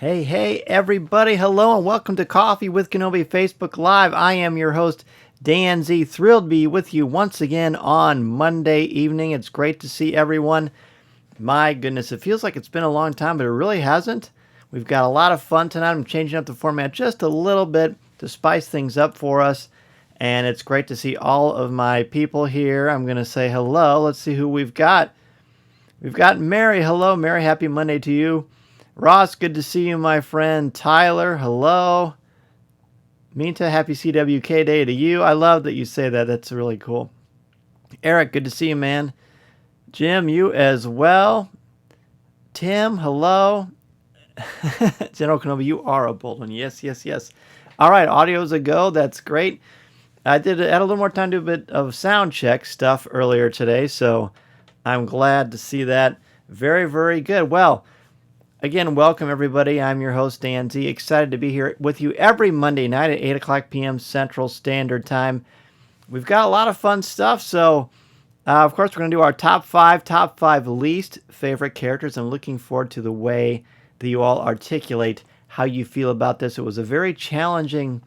Hey, everybody. Hello, and welcome to Coffee with Kenobi Facebook Live. I am your host, Dan Z. Thrilled to be with you once again on Monday evening. It's great to see everyone. My goodness, it feels like it's been a long time, but it really hasn't. We've got a lot of fun tonight. I'm changing up the format just a little bit to spice things up for us. And it's great to see all of my people here. I'm going to say hello. Let's see who we've got. We've got Mary. Hello, Mary. Happy Monday to you. Ross, good to see you, my friend. Tyler, hello. Minta, happy CWK Day to you. I love that you say that. That's really cool. Eric, good to see you, man. Jim, you as well. Tim, hello. General Kenobi, you are a bold one. Yes. All right, audio's a go. That's great. I had a little more time to do a bit of sound check stuff earlier today, so I'm glad to see that. Very, very good. Well, again, welcome everybody. I'm your host, Dan Z. Excited to be here with you every Monday night at 8 o'clock p.m. Central Standard Time. We've got a lot of fun stuff, so of course we're going to do our top five least favorite characters. I'm looking forward to the way that you all articulate how you feel about this. It was a very challenging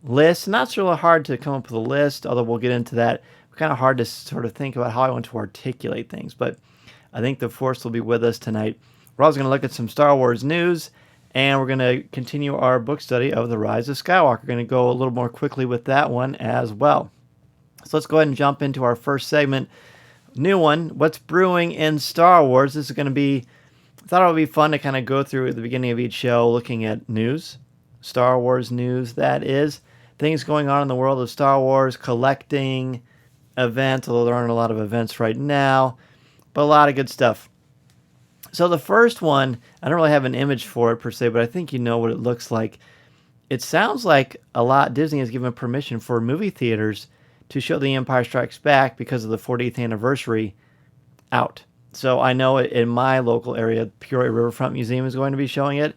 list. Not so hard to come up with a list, although we'll get into that. Kind of hard to sort of think about how I want to articulate things, but I think the Force will be with us tonight. We're also going to look at some Star Wars news, and we're going to continue our book study of The Rise of Skywalker. We're going to go a little more quickly with that one as well. So let's go ahead and jump into our first segment. New one, what's brewing in Star Wars? This is going to be, I thought it would be fun to kind of go through at the beginning of each show looking at news, Star Wars news, that is. Things going on in the world of Star Wars, collecting events, although there aren't a lot of events right now, but a lot of good stuff. So the first one, I don't really have an image for it per se, but I think you know what it looks like. It sounds like Disney has given permission for movie theaters to show The Empire Strikes Back because of the 40th anniversary out. So I know in my local area, Peoria Riverfront Museum is going to be showing it,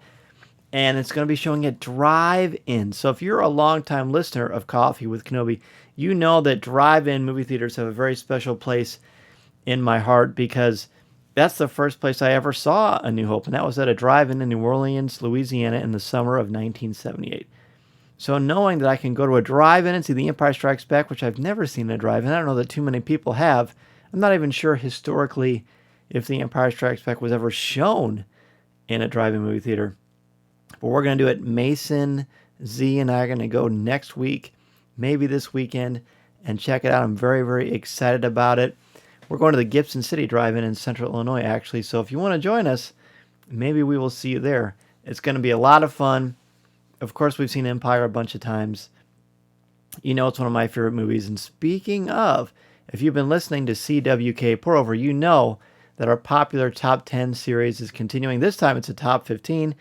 and it's going to be showing it drive-in. So if you're a longtime listener of Coffee with Kenobi, you know that drive-in movie theaters have a very special place in my heart because that's the first place I ever saw A New Hope, and that was at a drive-in in New Orleans, Louisiana in the summer of 1978. So knowing that I can go to a drive-in and see The Empire Strikes Back, which I've never seen in a drive-in, I don't know that too many people have. I'm not even sure historically if The Empire Strikes Back was ever shown in a drive-in movie theater. But we're going to do it. Mason, Z, and I are going to go next week, maybe this weekend, and check it out. I'm very, very excited about it. We're going to the Gibson City Drive-In in Central Illinois, actually. So if you want to join us, maybe we will see you there. It's going to be a lot of fun. Of course, we've seen Empire a bunch of times. You know it's one of my favorite movies. And speaking of, if you've been listening to CWK Pour Over, you know that our popular Top 10 series is continuing. This time it's a Top 15.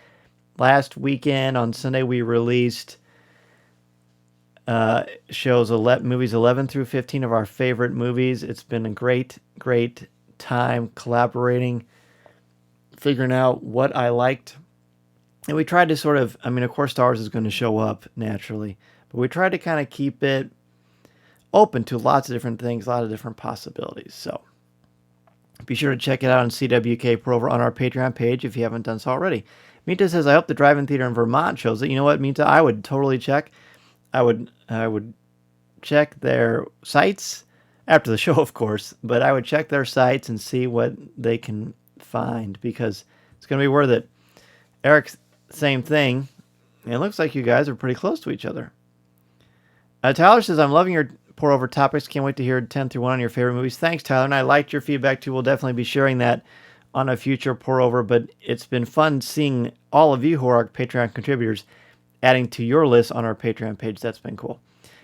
Last weekend on Sunday we released shows movies 11 through 15 of our favorite movies. It's been a great time collaborating, figuring out what I liked. And we tried to sort of, of course Star Wars is going to show up naturally, but we tried to kind of keep it open to lots of different things, a lot of different possibilities. So be sure to check it out on CWK Pro over on our Patreon page if you haven't done so already. Minta says, I hope the drive-in theater in Vermont shows it. You know what, Minta? I would totally check. I would check their sites after the show, of course, but I would check their sites and see what they can find because it's going to be worth it. Eric, same thing. It looks like you guys are pretty close to each other. Tyler says, I'm loving your pour over topics. Can't wait to hear 10 through 1 on your favorite movies. Thanks, Tyler, and I liked your feedback too. We'll definitely be sharing that on a future pour over, but it's been fun seeing all of you who are our Patreon contributors adding to your list on our Patreon page. That's been cool.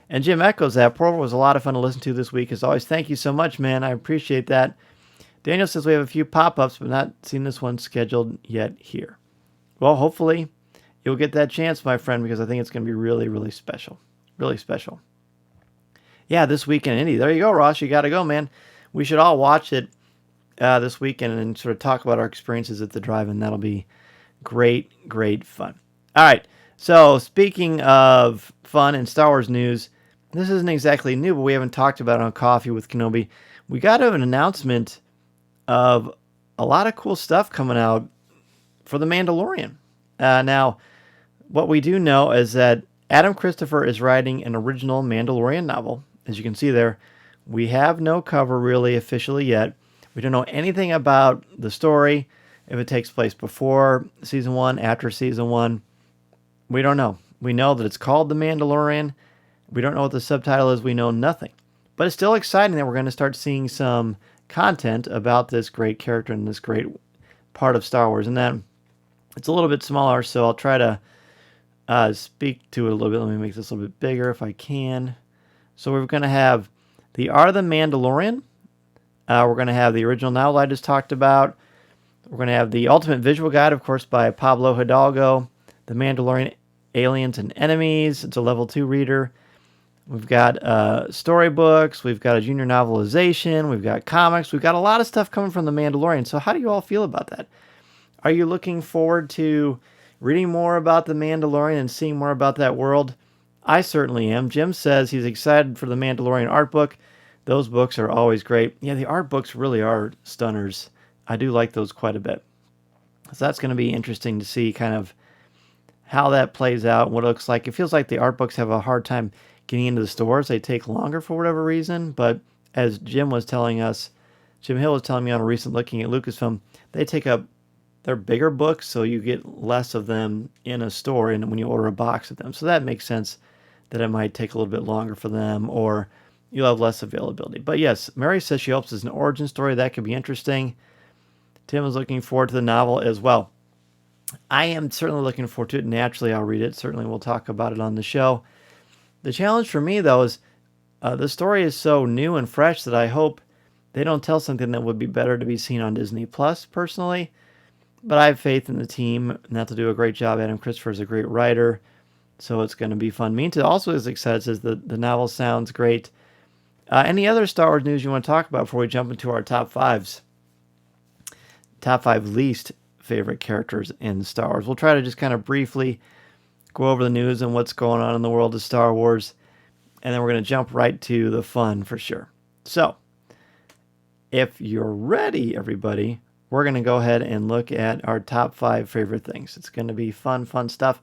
And Jim echoes that. Pour over was a lot of fun to listen to this week. As always, thank you so much, man. I appreciate that. Daniel says we have a few pop-ups, but not seen this one scheduled yet here. Well, hopefully you'll get that chance, my friend, because I think it's going to be really, really special. Really special. Yeah, this weekend in Indy. There you go, Ross. You got to go, man. We should all watch it this weekend and sort of talk about our experiences at the drive-in. That'll be great fun. All right. So speaking of fun and Star Wars news, this isn't exactly new, but we haven't talked about it on Coffee with Kenobi. We got an announcement of a lot of cool stuff coming out for The Mandalorian. Now, what we do know is that Adam Christopher is writing an original Mandalorian novel. As you can see there, we have no cover really officially yet. We don't know anything about the story, if it takes place before season 1, after season 1. We don't know. We know that it's called The Mandalorian. We don't know what the subtitle is. We know nothing. But it's still exciting that we're going to start seeing some content about this great character and this great part of Star Wars. And then it's a little bit smaller, so I'll try to speak to it a little bit. Let me make this a little bit bigger if I can. So we're going to have The Art of the Mandalorian. We're going to have the original novel I just talked about. We're going to have the Ultimate Visual Guide, of course, by Pablo Hidalgo. The Mandalorian Aliens and Enemies. It's a level 2 reader. We've got storybooks. We've got a junior novelization. We've got comics. We've got a lot of stuff coming from The Mandalorian. So how do you all feel about that? Are you looking forward to reading more about The Mandalorian and seeing more about that world? I certainly am. Jim says he's excited for the Mandalorian art book. Those books are always great. Yeah, the art books really are stunners. I do like those quite a bit. So that's going to be interesting to see kind of how that plays out, what it looks like. It feels like the art books have a hard time getting into the stores. They take longer for whatever reason. But as Jim was telling us, Jim Hill was telling me on a recent looking at Lucasfilm, they take up, they're bigger books, so you get less of them in a store and when you order a box of them. So that makes sense that it might take a little bit longer for them, or you'll have less availability. But yes, Mary says she hopes it's an origin story. That could be interesting. Tim is looking forward to the novel as well. I am certainly looking forward to it. Naturally, I'll read it. Certainly, we'll talk about it on the show. The challenge for me, though, is the story is so new and fresh that I hope they don't tell something that would be better to be seen on Disney Plus, personally. But I have faith in the team, and they'll do a great job. Adam Christopher is a great writer, so it's going to be fun. Minta also is excited, says the novel sounds great. Any other Star Wars news you want to talk about before we jump into our top fives? Top 5 least favorite characters in Star Wars. We'll try to just kind of briefly go over the news and what's going on in the world of Star Wars, and then we're going to jump right to the fun for sure. So, if you're ready, everybody, we're going to go ahead and look at our top 5 favorite things. It's going to be fun stuff.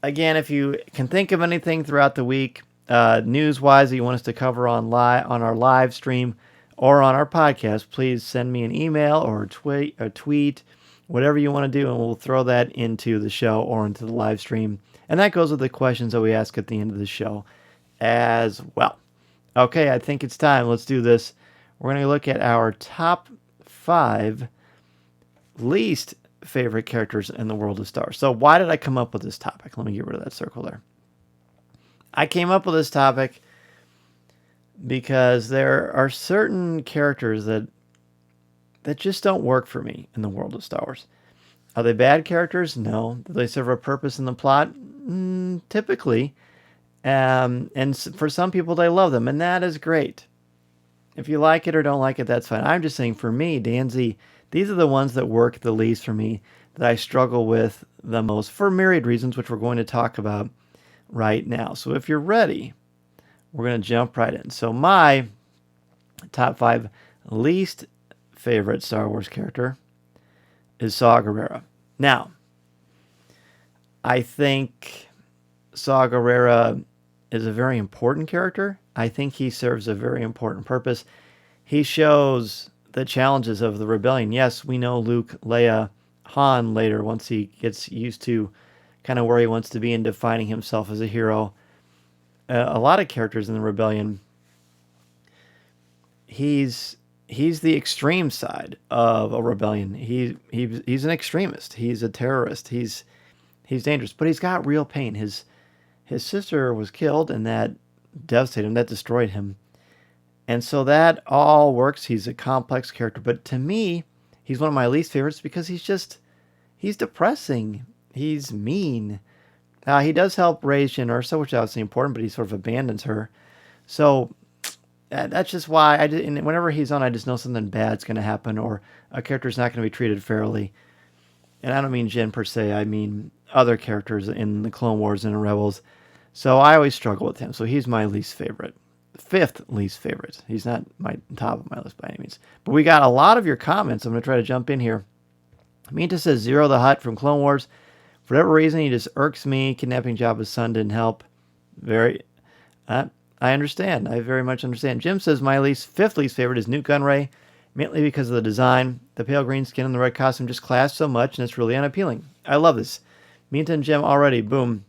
Again, if you can think of anything throughout the week, news-wise that you want us to cover on our live stream or on our podcast, please send me an email or a tweet, whatever you want to do, and we'll throw that into the show or into the live stream. And that goes with the questions that we ask at the end of the show as well. Okay, I think it's time. Let's do this. We're going to look at our top 5 least favorite characters in the world of Star Wars. So why did I come up with this topic? Let me get rid of that circle there. I came up with this topic because there are certain characters that just don't work for me in the world of Star Wars. Are they bad characters? No. Do they serve a purpose in the plot? Typically. And for some people, they love them, and that is great. If you like it or don't like it, that's fine. I'm just saying, for me, Dan Z, these are the ones that work the least for me, that I struggle with the most, for myriad reasons, which we're going to talk about right now. So if you're ready, we're going to jump right in. So my top 5 least favorite Star Wars character is Saw Gerrera. Now, I think Saw Gerrera is a very important character. I think he serves a very important purpose. He shows the challenges of the rebellion. Yes, we know Luke, Leia, Han later, once he gets used to kind of where he wants to be and defining himself as a hero. A lot of characters in the rebellion, he's the extreme side of a rebellion. He's an extremist. He's a terrorist. He's dangerous, but he's got real pain. His sister was killed, and that devastated him. That destroyed him. And so that all works. He's a complex character, but to me, he's one of my least favorites because he's depressing. He's mean. He does help raise Jyn Erso, which is obviously important, but he sort of abandons her. So that's just why and whenever he's on, I just know something bad's going to happen, or a character's not going to be treated fairly. And I don't mean Jyn per se. I mean other characters in the Clone Wars and the Rebels. So I always struggle with him. So he's my least favorite. 5th least favorite. He's not my top of my list by any means. But we got a lot of your comments. I'm going to try to jump in here. Minta says Zero the Hutt from Clone Wars. For whatever reason, he just irks me. Kidnapping Jabba's son didn't help. Very, I understand. I very much understand. Jim says my fifth least favorite is Newt Gunray, mainly because of the design. The pale green skin and the red costume just clash so much, and it's really unappealing. I love this. Minta and Jim already, boom,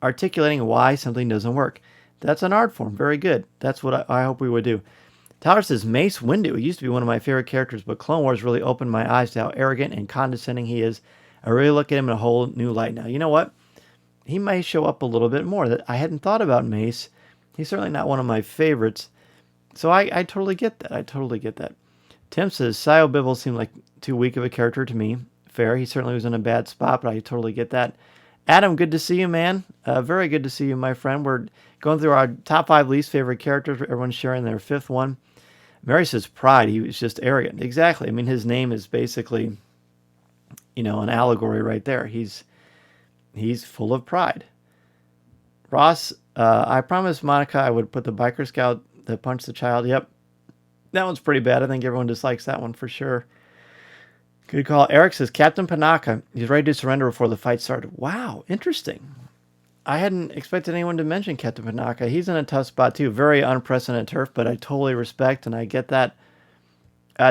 articulating why something doesn't work. That's an art form. Very good. That's what I hope we would do. Tyler says Mace Windu. He used to be one of my favorite characters, but Clone Wars really opened my eyes to how arrogant and condescending he is. I really look at him in a whole new light now. You know what? He may show up a little bit more. That I hadn't thought about Mace. He's certainly not one of my favorites. So I totally get that. I totally get that. Tim says Sio Bibble seemed like too weak of a character to me. Fair. He certainly was in a bad spot, but I totally get that. Adam, good to see you, man. Very good to see you, my friend. We're going through our top 5 least favorite characters. Everyone's sharing their 5th one. Mary says pride. He was just arrogant. Exactly. I mean, his name is basically, an allegory right there. He's full of pride. Ross, I promised Monica I would put the biker scout that punched the child. Yep. That one's pretty bad. I think everyone dislikes that one for sure. Good call. Eric says Captain Panaka. He's ready to surrender before the fight started. Wow, interesting. I hadn't expected anyone to mention Captain Panaka. He's in a tough spot too. Very unprecedented turf, but I totally respect and I get that.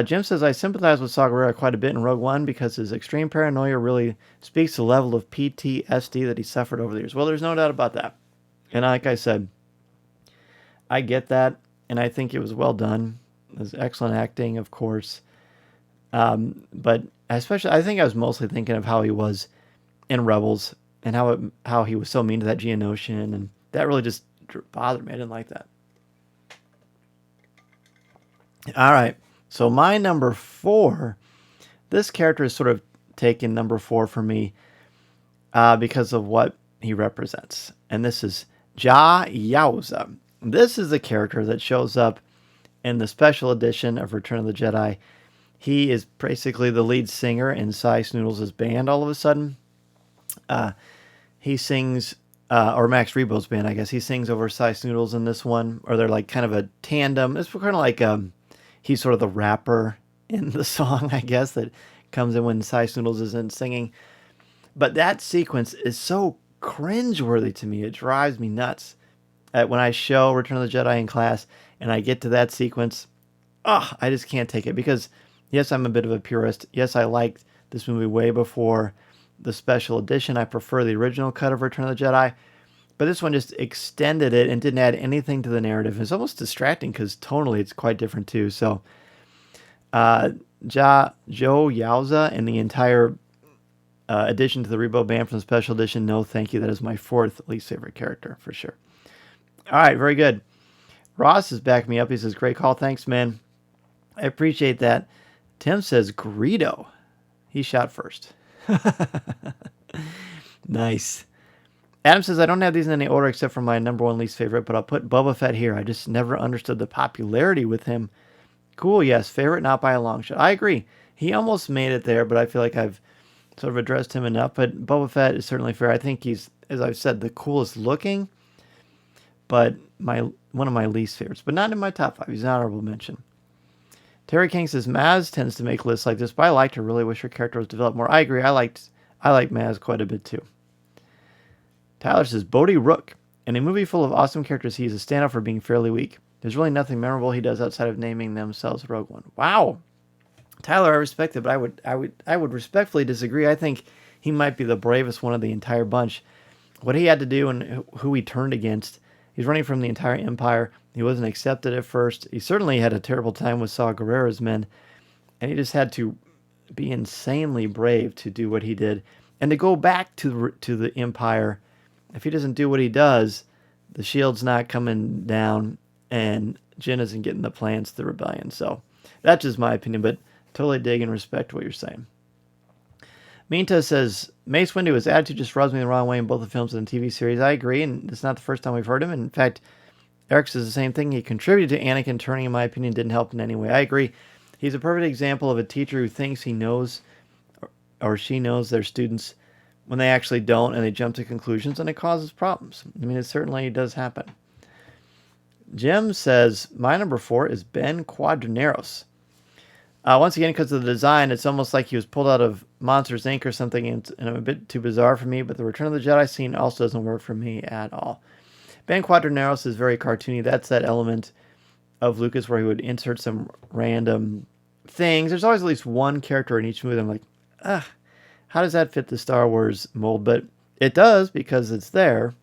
Jim says I sympathize with Saw Gerrera quite a bit in Rogue One because his extreme paranoia really speaks to the level of PTSD that he suffered over the years. Well, there's no doubt about that. And like I said, I get that, and I think it was well done. It was excellent acting, of course. But especially, I think I was mostly thinking of how he was in Rebels and how he was so mean to that Geonosian, and that really just bothered me. I didn't like that. All right, so my number 4, this character is sort of taken number 4 for me because of what he represents, and this is Jah Yahooza. This is the character that shows up in the special edition of Return of the Jedi. He is basically the lead singer in Cy Snoodles' band all of a sudden. He sings, or Max Rebo's band, I guess. He sings over Cy Snoodles in this one, or they're like kind of a tandem. It's kind of like he's sort of the rapper in the song, I guess, that comes in when Cy Snoodles isn't singing. But that sequence is so cringeworthy to me. It drives me nuts. When I show Return of the Jedi in class and I get to that sequence, I just can't take it because, yes, I'm a bit of a purist. Yes, I liked this movie way before the special edition. I prefer the original cut of Return of the Jedi. But this one just extended it and didn't add anything to the narrative. It's almost distracting because tonally it's quite different too. So, Joe Yahooza and the entire addition to the Rebo band from the special edition, no thank you. That is my 4th least favorite character for sure. All right, very good. Ross is backing me up. He says, great call. Thanks, man. I appreciate that. Tim says, Greedo. He shot first. Nice. Adam says, I don't have these in any order except for my number 1 least favorite, but I'll put Boba Fett here. I just never understood the popularity with him. Cool, yes. Favorite, not by a long shot. I agree. He almost made it there, but I feel like I've sort of addressed him enough. But Boba Fett is certainly fair. I think he's, as I've said, the coolest looking, but one of my least favorites, but not in my top 5. He's an honorable mention. Terry King says Maz tends to make lists like this, but I liked her. Really wish her character was developed more. I agree. I like Maz quite a bit too. Tyler says Bodhi Rook. In a movie full of awesome characters, he's a standout for being fairly weak. There's really nothing memorable he does outside of naming themselves Rogue One. Wow, Tyler, I respect it, but I would respectfully disagree. I think he might be the bravest one of the entire bunch. What he had to do and who he turned against. He's running from the entire Empire. He wasn't accepted at first. He certainly had a terrible time with Saw Gerrera's men. And he just had to be insanely brave to do what he did. And to go back to the Empire, if he doesn't do what he does, the shield's not coming down and Jyn isn't getting the plans to the rebellion. So that's just my opinion, but totally dig and respect what you're saying. Minta says, Mace Windu, his attitude just rubs me the wrong way in both the films and the TV series. I agree, and it's not the first time we've heard him. In fact, Eric says the same thing. He contributed to Anakin turning, in my opinion, didn't help in any way. I agree. He's a perfect example of a teacher who thinks he knows or she knows their students when they actually don't, and they jump to conclusions, and it causes problems. I mean, it certainly does happen. Jim says, my number 4 is Ben Quadinaros. Once again, because of the design, it's almost like he was pulled out of Monsters Inc. or something, and a bit too bizarre for me, but the Return of the Jedi scene also doesn't work for me at all. Ben Quadinaros is very cartoony. That's that element of Lucas where he would insert some random things. There's always at least one character in each movie that I'm like, how does that fit the Star Wars mold? But it does because it's there,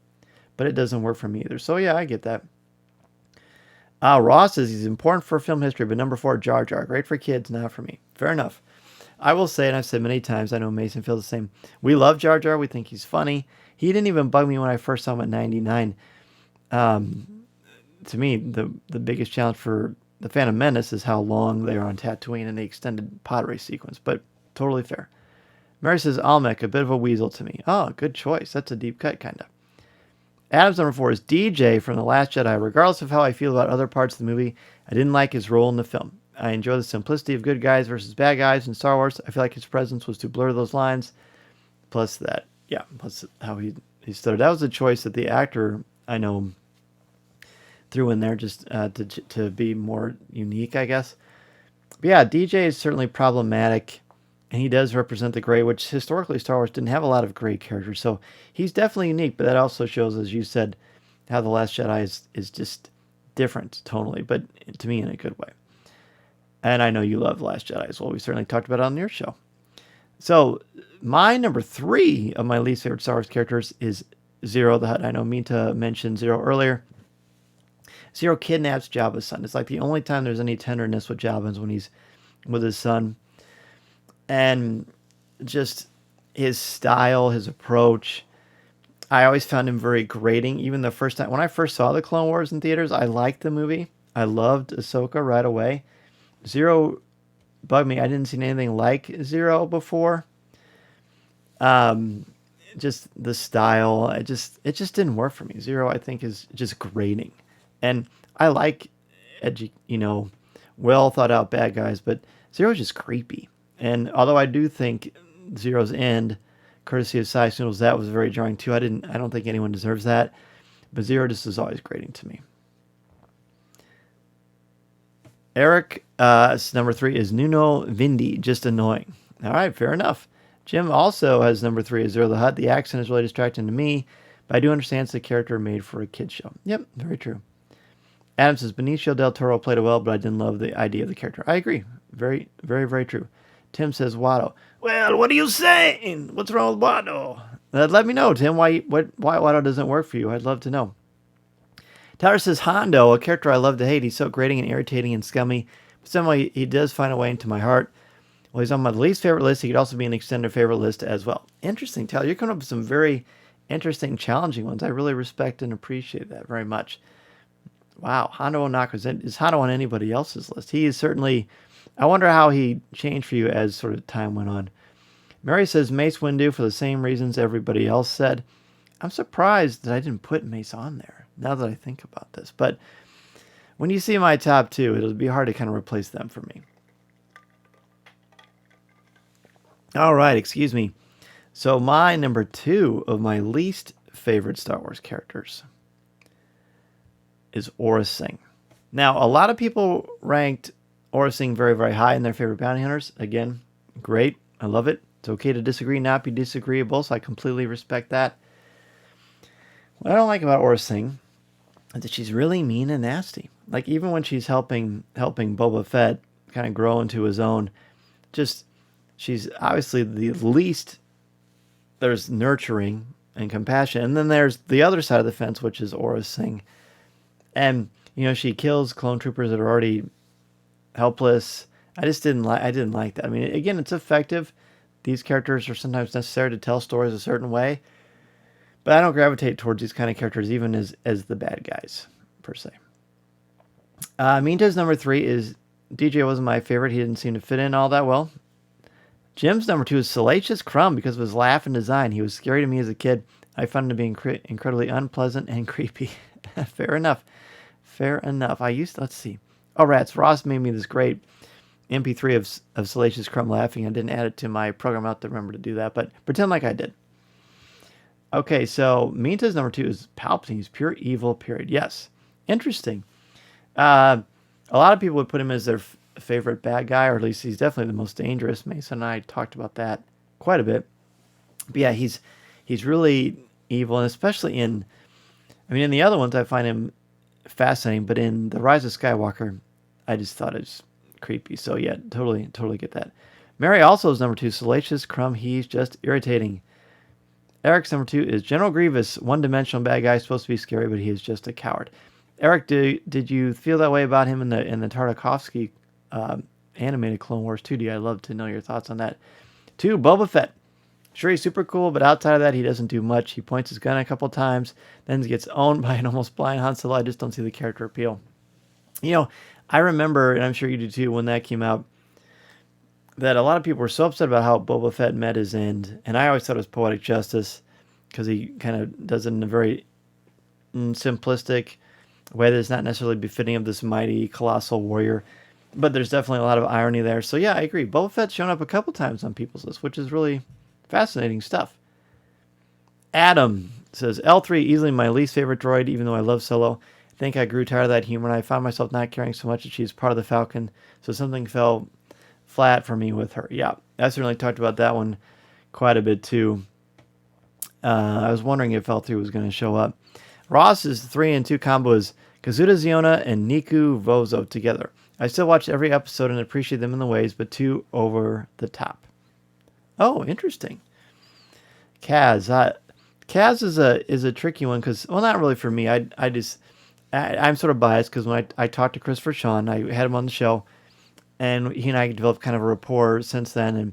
but it doesn't work for me either. So yeah, I get that. Ross says he's important for film history, but number 4, Jar Jar. Great for kids, not for me. Fair enough. I will say, and I've said many times, I know Mason feels the same. We love Jar Jar. We think he's funny. He didn't even bug me when I first saw him at 99. To me, the biggest challenge for the Phantom Menace is how long they are on Tatooine and the extended pod race sequence, but totally fair. Mary says, Almec, a bit of a weasel to me. Oh, good choice. That's a deep cut, kind of. Adam's number 4 is DJ from The Last Jedi. Regardless of how I feel about other parts of the movie, I didn't like his role in the film. I enjoy the simplicity of good guys versus bad guys in Star Wars. I feel like his presence was to blur those lines. Plus how he stood. That was a choice that the actor, I know, threw in there just to be more unique, I guess. But yeah, DJ is certainly problematic, and he does represent the gray, which historically Star Wars didn't have a lot of gray characters. So he's definitely unique, but that also shows, as you said, how The Last Jedi is just different tonally, but to me in a good way. And I know you love The Last Jedi as well. We certainly talked about it on your show. So my number 3 of my least favorite Star Wars characters is Zero the Hutt. I know Minta mentioned Zero earlier. Zero kidnaps Jabba's son. It's like the only time there's any tenderness with Jabba is when he's with his son. And just his style, his approach, I always found him very grating. Even the first time, when I first saw the Clone Wars in theaters, I liked the movie. I loved Ahsoka right away. Zero bugged me. I didn't see anything like Zero before. Just the style, it just didn't work for me. Zero, I think, is just grating. And I like edgy, well thought out bad guys, but Zero's just creepy. And although I do think Zero's end, courtesy of Cy Snoodles, that was very jarring too. I don't think anyone deserves that. But Zero just is always grating to me. Eric, number 3 is Nuno Vindi, just annoying. All right, fair enough. Jim also has number 3 as Zero the Hutt. The accent is really distracting to me, but I do understand it's a character made for a kid's show. Yep, very true. Adam says, Benicio del Toro played it well, but I didn't love the idea of the character. I agree. Very, very, very true. Tim says, Watto. Well, what are you saying? What's wrong with Watto? Let me know, Tim, why Watto doesn't work for you. I'd love to know. Tyler says, Hondo, a character I love to hate. He's so grating and irritating and scummy, but somehow he does find a way into my heart. Well, he's on my least favorite list. He could also be an extended favorite list as well. Interesting, Tyler. You're coming up with some very interesting, challenging ones. I really respect and appreciate that very much. Wow, Hondo Ohnaka. Is Hondo on anybody else's list? He is certainly... I wonder how he changed for you as sort of time went on. Mary says Mace Windu for the same reasons everybody else said. I'm surprised that I didn't put Mace on there, now that I think about this. But when you see my top 2, it'll be hard to kind of replace them for me. All right, excuse me. So my number 2 of my least favorite Star Wars characters is Aurra Sing. Now, a lot of people ranked Aurra Sing very, very high in their favorite bounty hunters. Again, great. I love it. It's okay to disagree, not be disagreeable, so I completely respect that. What I don't like about Aurra Sing is that she's really mean and nasty. Like, even when she's helping Boba Fett kind of grow into his own, she's obviously the least. There's nurturing and compassion, and then there's the other side of the fence, which is Aurra Sing. And, she kills clone troopers that are already helpless. I didn't like that. I mean, again, it's effective. These characters are sometimes necessary to tell stories a certain way, but I don't gravitate towards these kind of characters, even as the bad guys, per se. Minta's number 3 is DJ. Wasn't my favorite. He didn't seem to fit in all that well. Jim's number 2 is Salacious Crumb because of his laugh and design. He was scary to me as a kid. I found him to be incredibly unpleasant and creepy. Fair enough. Let's see. Oh, rats. Ross made me this great MP3 of Salacious Crumb laughing. I didn't add it to my program. I'll have to remember to do that, but pretend like I did. Okay, so Minta's number 2 is Palpatine's pure evil, period. Yes. Interesting. A lot of people would put him as their favorite bad guy, or at least he's definitely the most dangerous. Mason and I talked about that quite a bit. But yeah, he's really evil, and especially in, I mean, in the other ones I find him fascinating, but in the Rise of Skywalker, I just thought it was creepy. So yeah, totally get that. Mary also is number 2, Salacious Crumb. He's just irritating. Eric's number 2 is General Grievous, one-dimensional bad guy, supposed to be scary, but he is just a coward. Eric, did you feel that way about him in the Tartakovsky animated Clone Wars 2D? I'd love to know your thoughts on that. 2, Boba Fett. Sure, he's super cool, but outside of that, he doesn't do much. He points his gun a couple times, then gets owned by an almost blind Han Solo. I just don't see the character appeal. You know, I remember, and I'm sure you do too, when that came out, that a lot of people were so upset about how Boba Fett met his end, and I always thought it was poetic justice, because he kind of does it in a very simplistic way that's not necessarily befitting of this mighty, colossal warrior, but there's definitely a lot of irony there. So yeah, I agree. Boba Fett's shown up a couple times on people's lists, which is really fascinating stuff. Adam says, L3, easily my least favorite droid, even though I love Solo. I think I grew tired of that humor, and I found myself not caring so much that she's part of the Falcon, so something fell flat for me with her. Yeah, I certainly talked about that one quite a bit too. I was wondering if L3 was going to show up. Ross's 3 and 2 combo is Kazuda Ziona and Niku Vozo together. I still watch every episode and appreciate them in the ways, but too over the top. Oh, interesting. Kaz. Kaz is a tricky one because, well, not really for me. I'm sort of biased because when I talked to Christopher Sean, I had him on the show, and he and I developed kind of a rapport since then. And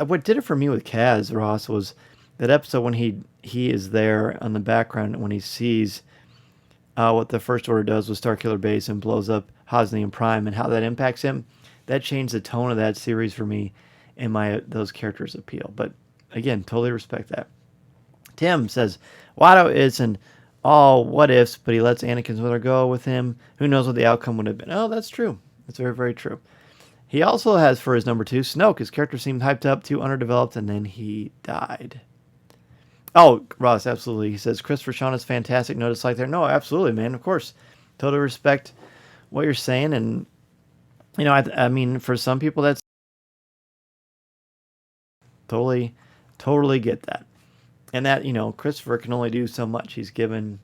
what did it for me with Kaz, Ross, was that episode when he is there on the background when he sees what the First Order does with Starkiller Base and blows up Hosnian Prime and how that impacts him. That changed the tone of that series for me and those characters' appeal. But again, totally respect that. Tim says, Watto is an all what ifs, but he lets Anakin's mother go with him. Who knows what the outcome would have been? Oh, that's true. That's very, very true. He also has for his number 2, Snoke. His character seemed hyped up, too underdeveloped, and then he died. Oh, Ross, absolutely. He says, Christopher Sean is fantastic. No dislike there. No, absolutely, man. Of course. Totally respect what you're saying. And, you know, I mean, for some people, that's totally get that. And that, you know, Christopher can only do so much. He's given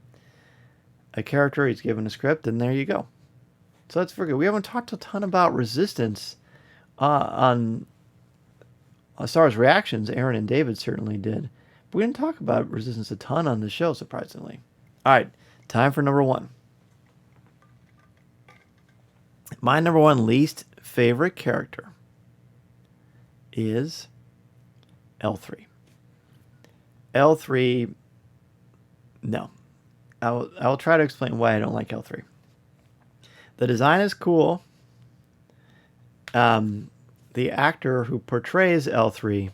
a character, he's given a script, and there you go. So that's very good. We haven't talked a ton about Resistance on Star Wars Reactions. Aaron and David certainly did. But we didn't talk about Resistance a ton on the show, surprisingly. All right, time for number 1. My number 1 least favorite character is L3. L3, no. I'll try to explain why I don't like L3. The design is cool. The actor who portrays L3,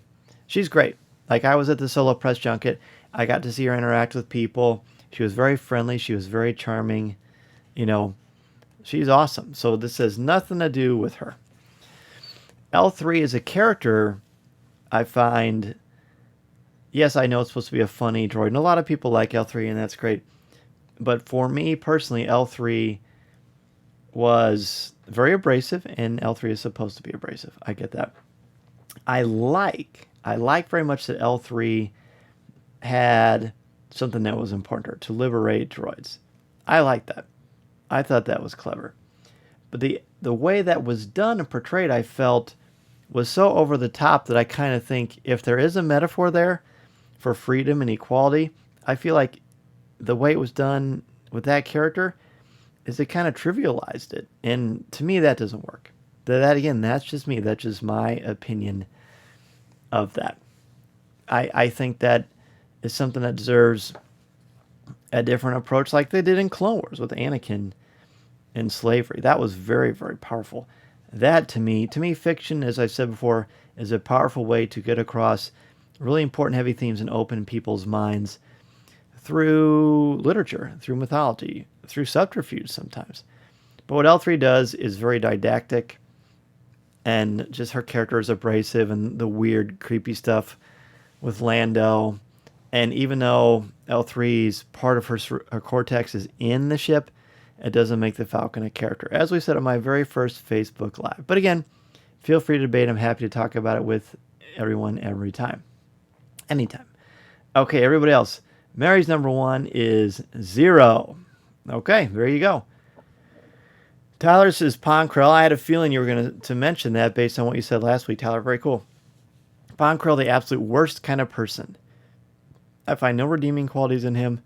she's great. Like, I was at the Solo press junket. I got to see her interact with people. She was very friendly. She was very charming. You know, she's awesome. So this has nothing to do with her. L3 is a character I find, yes, I know it's supposed to be a funny droid, and a lot of people like L3, and that's great. But for me personally, L3 was very abrasive, and L3 is supposed to be abrasive. I get that. I like very much that L3 had something that was important to her, to liberate droids. I like that. I thought that was clever. But the way that was done and portrayed, I felt, was so over the top that I kind of think if there is a metaphor there for freedom and equality, I feel like the way it was done with that character is it kind of trivialized it. And to me, that doesn't work. That again, that's just me. That's just my opinion of that. I think that is something that deserves a different approach like they did in Clone Wars with Anakin and slavery. That was very, very powerful. That to me, fiction, as I've said before, is a powerful way to get across really important heavy themes and open people's minds through literature, through mythology, through subterfuge sometimes. But what L3 does is very didactic, and just her character is abrasive, and the weird, creepy stuff with Lando. And even though L3's part of her cortex is in the ship, it doesn't make the Falcon a character, as we said on my very first Facebook Live. But again, feel free to debate. I'm happy to talk about it with everyone every time. Anytime. Okay, everybody else. Mary's number 1 is 0. Okay, there you go. Tyler says Ponkrell. I had a feeling you were going to mention that based on what you said last week, Tyler. Very cool. Ponkrell, the absolute worst kind of person. I find no redeeming qualities in him.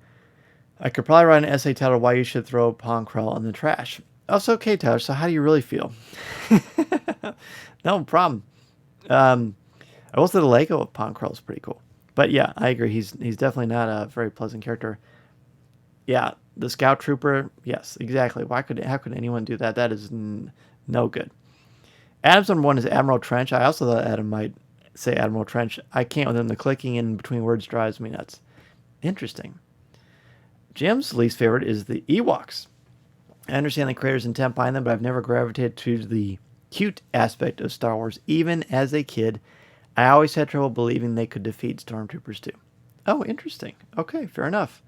I could probably write an essay titled Why You Should Throw Ponkrell in the Trash. That's okay, Tyler. So how do you really feel? No problem. I will say the Lego of Ponkrell is pretty cool. But yeah, I agree. He's definitely not a very pleasant character. Yeah, the Scout Trooper. Yes, exactly. How could anyone do that? That is no good. Adam's number 1 is Admiral Trench. I also thought Adam might say Admiral Trench. I can't with him. The clicking in between words drives me nuts. Interesting. Jim's least favorite is the Ewoks. I understand the creator's intent behind them, but I've never gravitated to the cute aspect of Star Wars. Even as a kid, I always had trouble believing they could defeat Stormtroopers too. Oh, interesting. Okay, fair enough.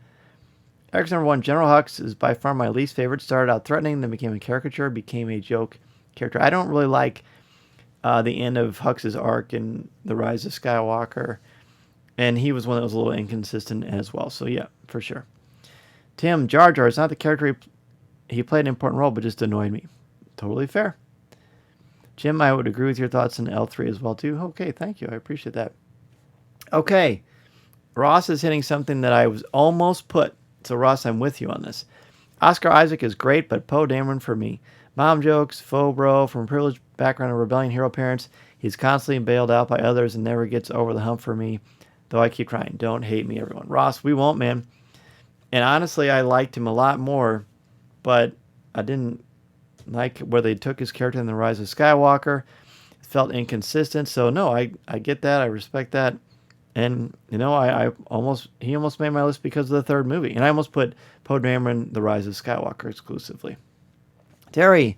Eric's number 1, General Hux, is by far my least favorite. Started out threatening, then became a caricature, became a joke character. I don't really like the end of Hux's arc in The Rise of Skywalker, and he was one that was a little inconsistent as well. So yeah, for sure. Tim, Jar Jar is not the character he played an important role, but just annoyed me. Totally fair. Jim, I would agree with your thoughts on L3 as well too. Okay, thank you. I appreciate that. Okay, Ross is hitting something that I was almost put. So Ross, I'm with you on this. Oscar Isaac is great, but Poe Dameron for me. Mom jokes, faux bro, from a privileged background of rebellion hero parents. He's constantly bailed out by others and never gets over the hump for me, though I keep trying. Don't hate me, everyone. Ross, we won't, man. And honestly, I liked him a lot more, but I didn't like where they took his character in The Rise of Skywalker. It felt inconsistent. So no, I get that. I respect that. And, you know, he almost made my list because of the third movie. And I almost put Poe Dameron, The Rise of Skywalker exclusively. Terry,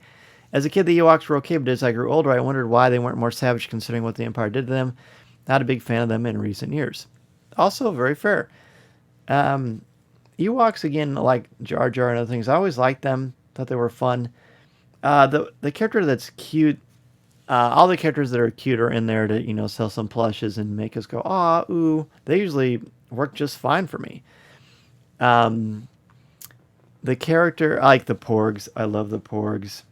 as a kid, the Ewoks were okay, but as I grew older, I wondered why they weren't more savage considering what the Empire did to them. Not a big fan of them in recent years. Also, very fair. Ewoks, again, like Jar Jar and other things, I always liked them. Thought they were fun. The character that's cute, all the characters that are cute are in there to, you know, sell some plushes and make us go, ah, ooh. They usually work just fine for me. The character, I like the Porgs. I love the Porgs.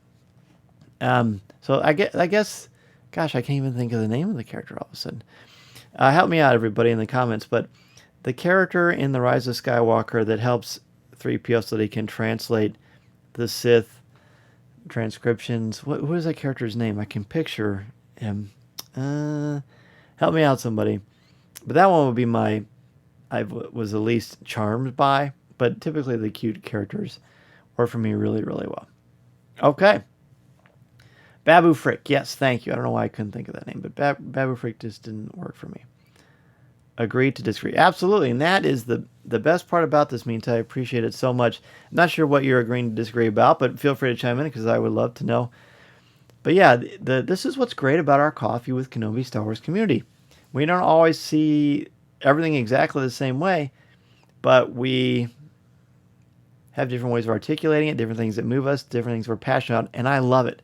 So I guess, gosh, I can't even think of the name of the character all of a sudden. Help me out, everybody, in the comments. But the character in The Rise of Skywalker that helps 3PO so that he can translate the Sith transcriptions. What is that character's name? I can picture him. Help me out, somebody. But that one would be I was the least charmed by. But typically the cute characters work for me really, really well. Okay. Babu Frick. Yes, thank you. I don't know why I couldn't think of that name, but Babu Frick just didn't work for me. Agree to disagree. Absolutely. And that is the best part about this, Means. I appreciate it so much. I'm not sure what you're agreeing to disagree about, but feel free to chime in because I would love to know. But yeah, this is what's great about our Coffee with Kenobi Star Wars community. We don't always see everything exactly the same way, but we have different ways of articulating it, different things that move us, different things we're passionate about, and I love it.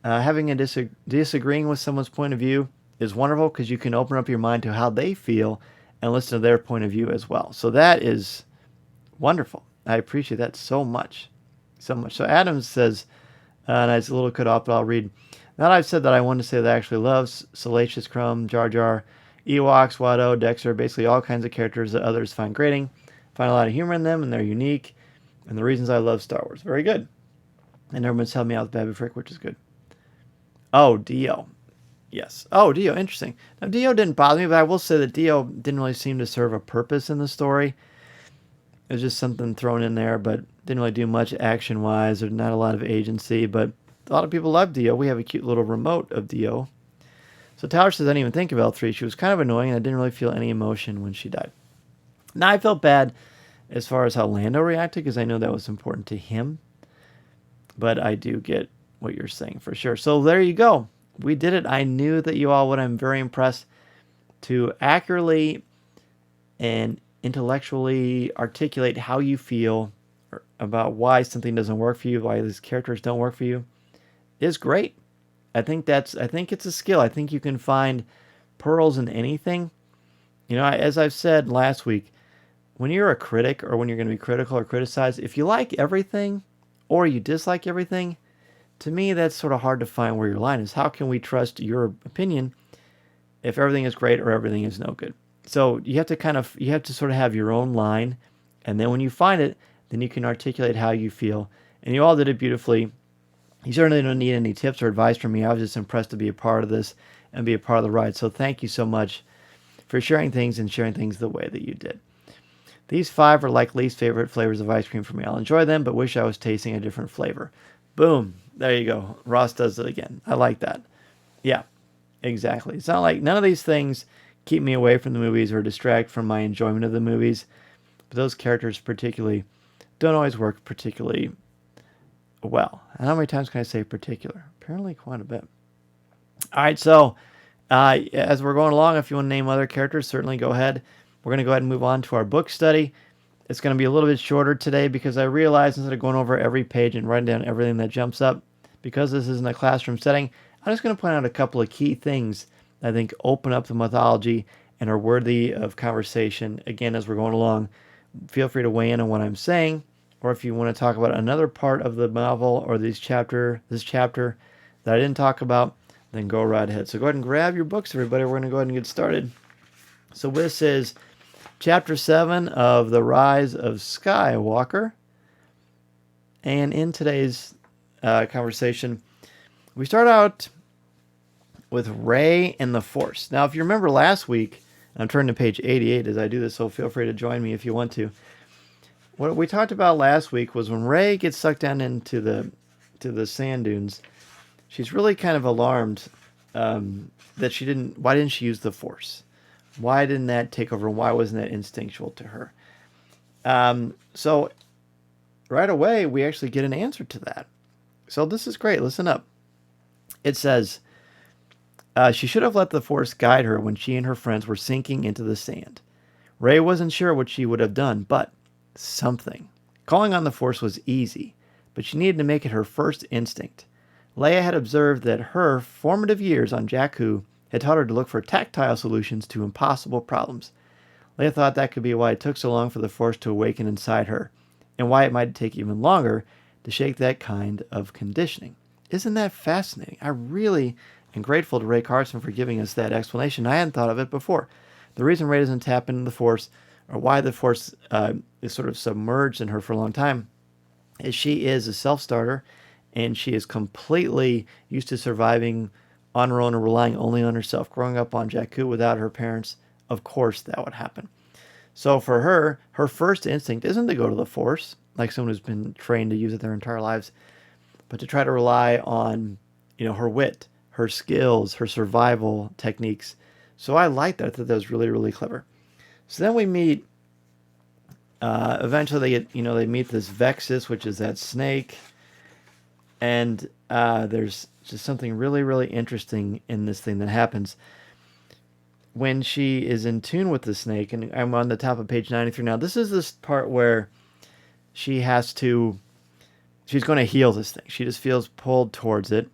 Having a disagreeing with someone's point of view is wonderful because you can open up your mind to how they feel and listen to their point of view as well. So that is wonderful. I appreciate that so much. So much. So Adams says, and it's a little cut off, but I'll read. Now that I've said that, I want to say that I actually love Salacious Crumb, Jar Jar, Ewoks, Watto, Dexter, basically all kinds of characters that others find grating. Find a lot of humor in them, and they're unique. And the reasons I love Star Wars. Very good. And everyone's helped me out with Babu Frick, which is good. Oh, Dio. Yes. Oh, Dio. Interesting. Now, Dio didn't bother me, but I will say that Dio didn't really seem to serve a purpose in the story. It was just something thrown in there, but didn't really do much action-wise. There's not a lot of agency, but a lot of people love Dio. We have a cute little remote of Dio. So Tyler says, I didn't even think of L3. She was kind of annoying, and I didn't really feel any emotion when she died. Now, I felt bad as far as how Lando reacted, because I know that was important to him. But I do get what you're saying for sure. So there you go. We did it. I knew that you all would. I'm very impressed to accurately and intellectually articulate how you feel about why something doesn't work for you, why these characters don't work for you, is great. I think it's a skill. I think you can find pearls in anything. As I've said last week, when you're a critic or when you're going to be critical or criticize, if you like everything or you dislike everything, to me that's sort of hard to find where your line is. How can we trust your opinion if everything is great or everything is no good? So you have to sort of have your own line, and then when you find it, then you can articulate how you feel. And you all did it beautifully. You certainly don't need any tips or advice from me. I was just impressed to be a part of this and be a part of the ride. So thank you so much for sharing things and sharing things the way that you did. These 5 are like least favorite flavors of ice cream for me. I'll enjoy them, but wish I was tasting a different flavor. Boom. There you go. Ross does it again. I like that. Yeah, exactly. It's not like none of these things keep me away from the movies or distract from my enjoyment of the movies. But those characters particularly don't always work particularly well. And how many times can I say particular? Apparently quite a bit. All right, so as we're going along, if you want to name other characters, certainly go ahead. We're going to go ahead and move on to our book study. It's going to be a little bit shorter today because I realized instead of going over every page and writing down everything that jumps up, because this isn't a classroom setting, I'm just going to point out a couple of key things that I think open up the mythology and are worthy of conversation. Again, as we're going along, feel free to weigh in on what I'm saying, or if you want to talk about another part of the novel or this chapter that I didn't talk about, then go right ahead. So go ahead and grab your books, everybody. We're going to go ahead and get started. So this is Chapter 7 of The Rise of Skywalker. And in today's conversation, we start out with Rey and the Force. Now, if you remember last week, I'm turning to page 88 as I do this, so feel free to join me if you want to. What we talked about last week was when Rey gets sucked down into the sand dunes, she's really kind of alarmed that why didn't she use the Force? Why didn't that take over? Why wasn't that instinctual to her? So right away, we actually get an answer to that. So this is great. Listen up. It says, she should have let the Force guide her when she and her friends were sinking into the sand. Rey wasn't sure what she would have done, but something. Calling on the Force was easy, but she needed to make it her first instinct. Leia had observed that her formative years on Jakku had taught her to look for tactile solutions to impossible problems. Leia thought that could be why it took so long for the Force to awaken inside her, and why it might take even longer to shake that kind of conditioning. Isn't that fascinating? I really am grateful to Ray Carson for giving us that explanation. I hadn't thought of it before. The reason Ray doesn't tap into the Force, or why the Force is sort of submerged in her for a long time, is she is a self-starter, and she is completely used to surviving on her own and relying only on herself. Growing up on Jakku without her parents, of course that would happen. So for her, her first instinct isn't to go to the Force, like someone who's been trained to use it their entire lives, but to try to rely on, her wit, her skills, her survival techniques. So I like that. I thought that was really, really clever. So then we meet, eventually they meet this Vexus, which is that snake. And there's just something really, really interesting in this thing that happens when she is in tune with the snake. And I'm on the top of page 93 now. This is this part where she's going to heal this thing. She just feels pulled towards it.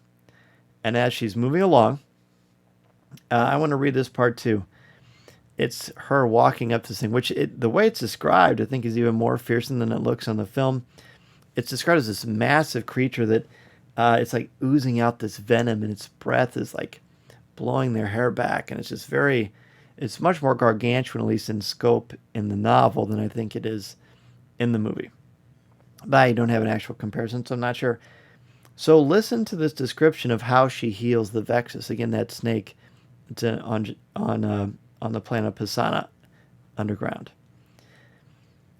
And as she's moving along, I want to read this part too. It's her walking up this thing, which the way it's described, I think, is even more fearsome than it looks on the film. It's described as this massive creature that it's like oozing out this venom, and its breath is like blowing their hair back. And it's just it's much more gargantuan, at least in scope in the novel, than I think it is in the movie. But I don't have an actual comparison, so I'm not sure. So listen to this description of how she heals the Vexus. Again, that snake on the planet Pisana underground.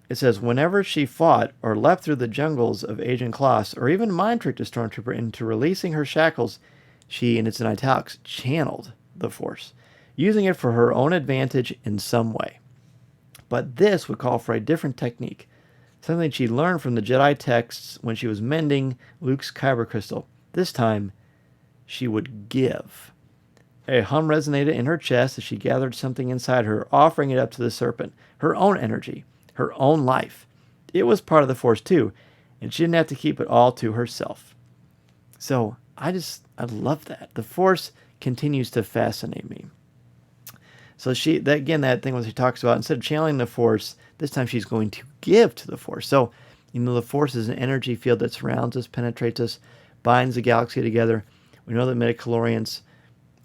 It says, whenever she fought or leapt through the jungles of Agent Kloss, or even mind-tricked a stormtrooper into releasing her shackles, she, and it's in italics, channeled the Force, using it for her own advantage in some way. But this would call for a different technique, something she learned from the Jedi texts when she was mending Luke's kyber crystal. This time, she would give. A hum resonated in her chest as she gathered something inside her, offering it up to the serpent, her own energy, her own life. It was part of the Force too, and she didn't have to keep it all to herself. So I love that. The Force continues to fascinate me. So that thing when she talks about, instead of channeling the Force, this time she's going to give to the Force. So, the Force is an energy field that surrounds us, penetrates us, binds the galaxy together. We know that midichlorians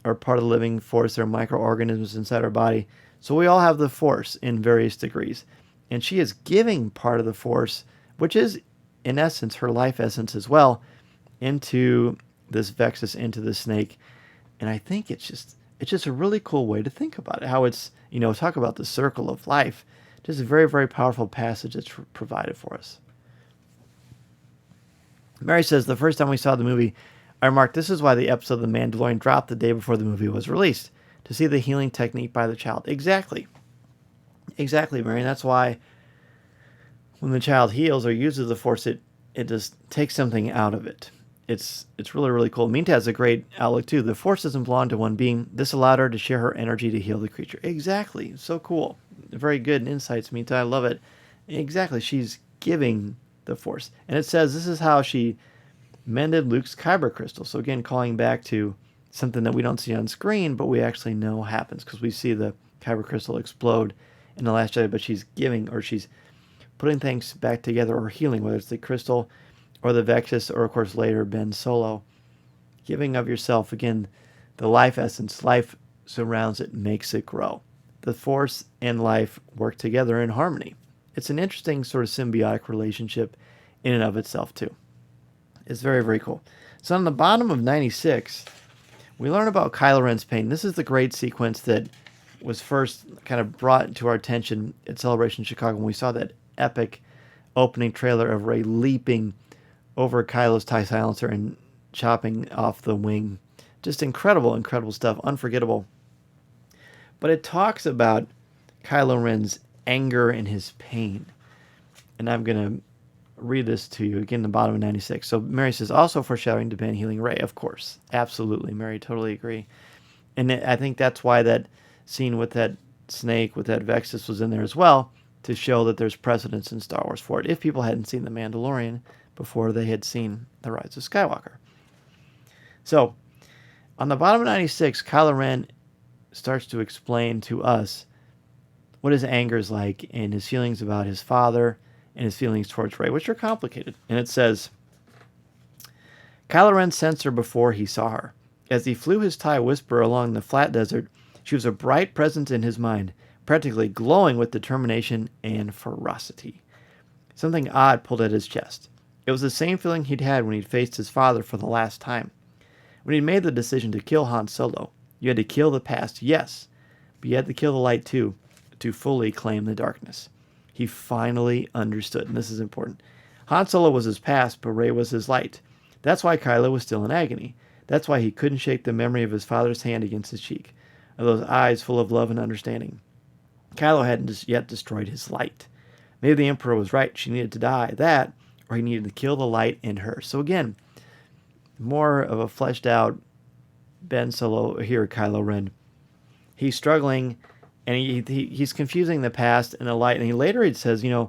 are part of the living Force. They're microorganisms inside our body. So we all have the Force in various degrees. And she is giving part of the Force, which is, in essence, her life essence as well, into this Vexus, into the snake. And I think it's just a really cool way to think about it. How it's, talk about the circle of life. Just a very, very powerful passage that's provided for us. Mary says, the first time we saw the movie, I remarked, this is why the episode of The Mandalorian dropped the day before the movie was released, to see the healing technique by the child. Exactly, Mary. And that's why when the child heals or uses the Force, it just takes something out of it. It's really, really cool. Minta has a great outlook, too. The Force doesn't belong to one being. This allowed her to share her energy to heal the creature. Exactly. So cool. Very good insights, Minta. I love it. Exactly. She's giving the Force. And it says this is how she mended Luke's kyber crystal. So again, calling back to something that we don't see on screen, but we actually know happens because we see the kyber crystal explode in The Last Jedi, but she's giving, or she's putting things back together or healing, whether it's the crystal or the Vexus, or of course later Ben Solo. Giving of yourself, again, the life essence. Life surrounds it, makes it grow. The Force and life work together in harmony. It's an interesting sort of symbiotic relationship in and of itself, too. It's very, very cool. So on the bottom of 96, we learn about Kylo Ren's pain. This is the great sequence that was first kind of brought to our attention at Celebration Chicago when we saw that epic opening trailer of Rey leaping over Kylo's TIE silencer and chopping off the wing. Just incredible, incredible stuff. Unforgettable. But it talks about Kylo Ren's anger and his pain. And I'm going to read this to you again, the bottom of 96. So Mary says, also foreshadowing to Ben healing Rey. Of course. Absolutely, Mary. Totally agree. And I think that's why that scene with that snake, with that Vexus was in there as well, to show that there's precedence in Star Wars for it. If people hadn't seen The Mandalorian before they had seen The Rise of Skywalker. So, on the bottom of 96, Kylo Ren starts to explain to us what his anger is like and his feelings about his father and his feelings towards Rey, which are complicated. And it says, Kylo Ren sensed her before he saw her. As he flew his TIE Whisperer along the flat desert, she was a bright presence in his mind, practically glowing with determination and ferocity. Something odd pulled at his chest. It was the same feeling he'd had when he'd faced his father for the last time. When he'd made the decision to kill Han Solo, you had to kill the past, yes, but you had to kill the light too, to fully claim the darkness. He finally understood, and this is important. Han Solo was his past, but Rey was his light. That's why Kylo was still in agony. That's why he couldn't shake the memory of his father's hand against his cheek, of those eyes full of love and understanding. Kylo hadn't yet destroyed his light. Maybe the Emperor was right. She needed to die. That, or he needed to kill the light in her. So again, more of a fleshed out Ben Solo here, Kylo Ren. He's struggling, and he's confusing the past and the light. And he says, the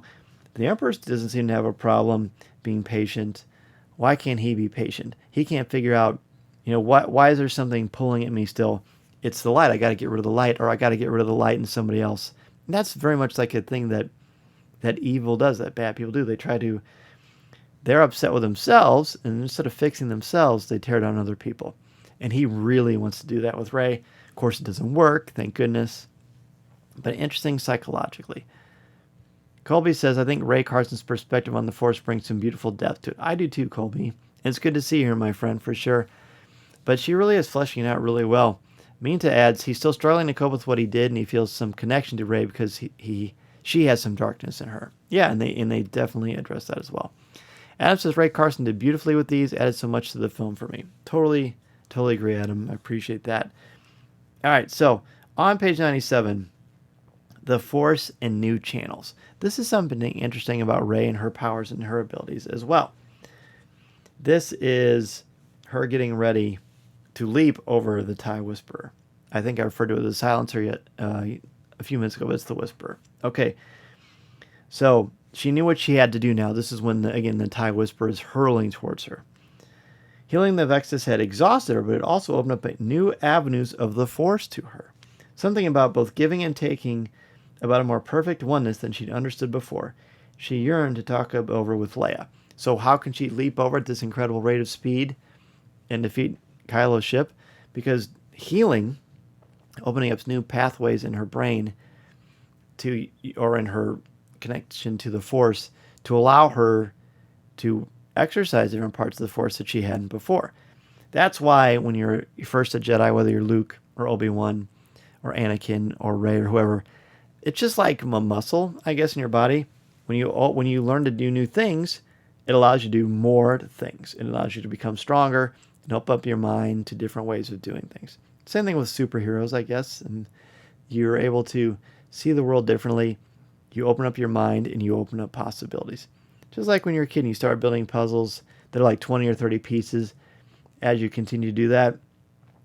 Emperor doesn't seem to have a problem being patient. Why can't he be patient? He can't figure out, why is there something pulling at me still? It's the light. I got to get rid of the light, or I got to get rid of the light in somebody else. And that's very much like a thing that evil does, that bad people do. They're upset with themselves, and instead of fixing themselves, they tear down other people. And he really wants to do that with Rey. Of course, it doesn't work, thank goodness. But interesting psychologically. Colby says, I think Ray Carson's perspective on the Force brings some beautiful depth to it. I do too, Colby. And it's good to see her, my friend, for sure. But she really is fleshing it out really well. Minta adds, he's still struggling to cope with what he did, and he feels some connection to Rey because she has some darkness in her. Yeah, and they definitely address that as well. Adam says, Ray Carson did beautifully with these, added so much to the film for me. Totally agree, Adam. I appreciate that. All right, so on page 97, the Force and new channels. This is something interesting about Rey and her powers and her abilities as well. This is her getting ready to leap over the TIE Whisperer. I think I referred to it as a silencer a few minutes ago, but it's the Whisperer. Okay, so She knew what she had to do now. This is when, the TIE Whisperer is hurling towards her. Healing the Vexus had exhausted her, but it also opened up new avenues of the Force to her. Something about both giving and taking, about a more perfect oneness than she'd understood before. She yearned to talk over with Leia. So how can she leap over at this incredible rate of speed and defeat Kylo's ship? Because healing, opening up new pathways in her brain or in her connection to the Force, to allow her to exercise different parts of the Force that she hadn't before. That's why when you're first a Jedi, whether you're Luke or Obi-Wan or Anakin or Rey or whoever, it's just like a muscle, I guess, in your body. When you learn to do new things, it allows you to do more things. It allows you to become stronger and open up your mind to different ways of doing things. Same thing with superheroes, I guess. And you're able to see the world differently. You open up your mind and you open up possibilities. Just like when you're a kid and you start building puzzles that are like 20 or 30 pieces. As you continue to do that,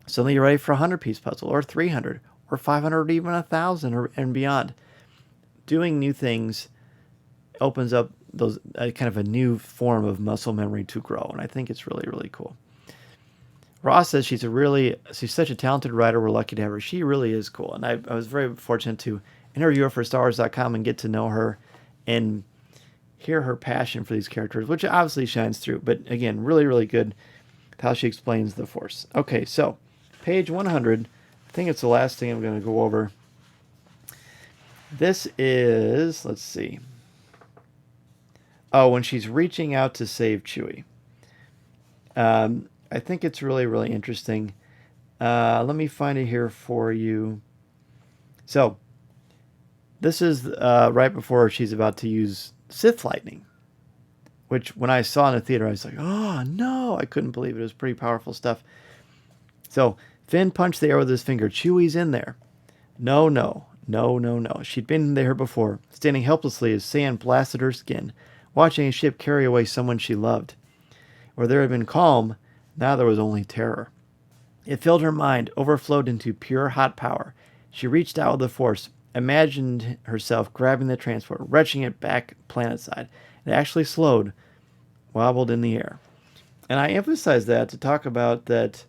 suddenly you're ready for a 100-piece puzzle, or 300, or 500, or even 1,000 and beyond. Doing new things opens up those kind of a new form of muscle memory to grow, and I think it's really, really cool. Ross says she's such a talented writer. We're lucky to have her. She really is cool, and I was very fortunate to interview her for StarWars.com and get to know her and hear her passion for these characters, which obviously shines through. But again, really, really good how she explains the Force. Okay, so page 100. I think it's the last thing I'm going to go over. This is, let's see. Oh, when she's reaching out to save Chewie. I think it's really, really interesting. Let me find it here for you. So, this is right before she's about to use Sith Lightning, which when I saw in the theater, I was like, oh, no. I couldn't believe it. It was pretty powerful stuff. So, Finn punched the air with his finger. Chewie's in there. No. She'd been there before, standing helplessly as sand blasted her skin, watching a ship carry away someone she loved. Where there had been calm, now there was only terror. It filled her mind, overflowed into pure hot power. She reached out with the Force, imagined herself grabbing the transport, wrenching it back planetside. It actually slowed, wobbled in the air. And I emphasize that to talk about that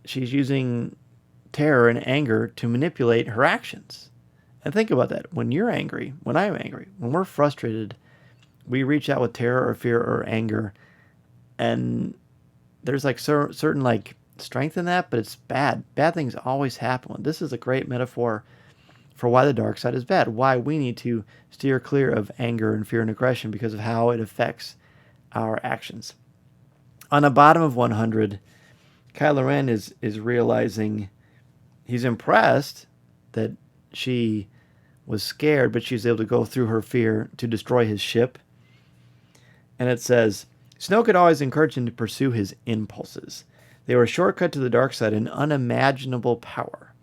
she's using terror and anger to manipulate her actions. And think about that. When you're angry, when I'm angry, when we're frustrated, we reach out with terror or fear or anger, and there's like certain like strength in that, but it's bad. Bad things always happen. This is a great metaphor for why the dark side is bad, why we need to steer clear of anger and fear and aggression because of how it affects our actions. On the bottom of 100, Kylo Ren is realizing he's impressed that she was scared, but she was able to go through her fear to destroy his ship. And it says, Snoke had always encouraged him to pursue his impulses. They were a shortcut to the dark side and unimaginable power.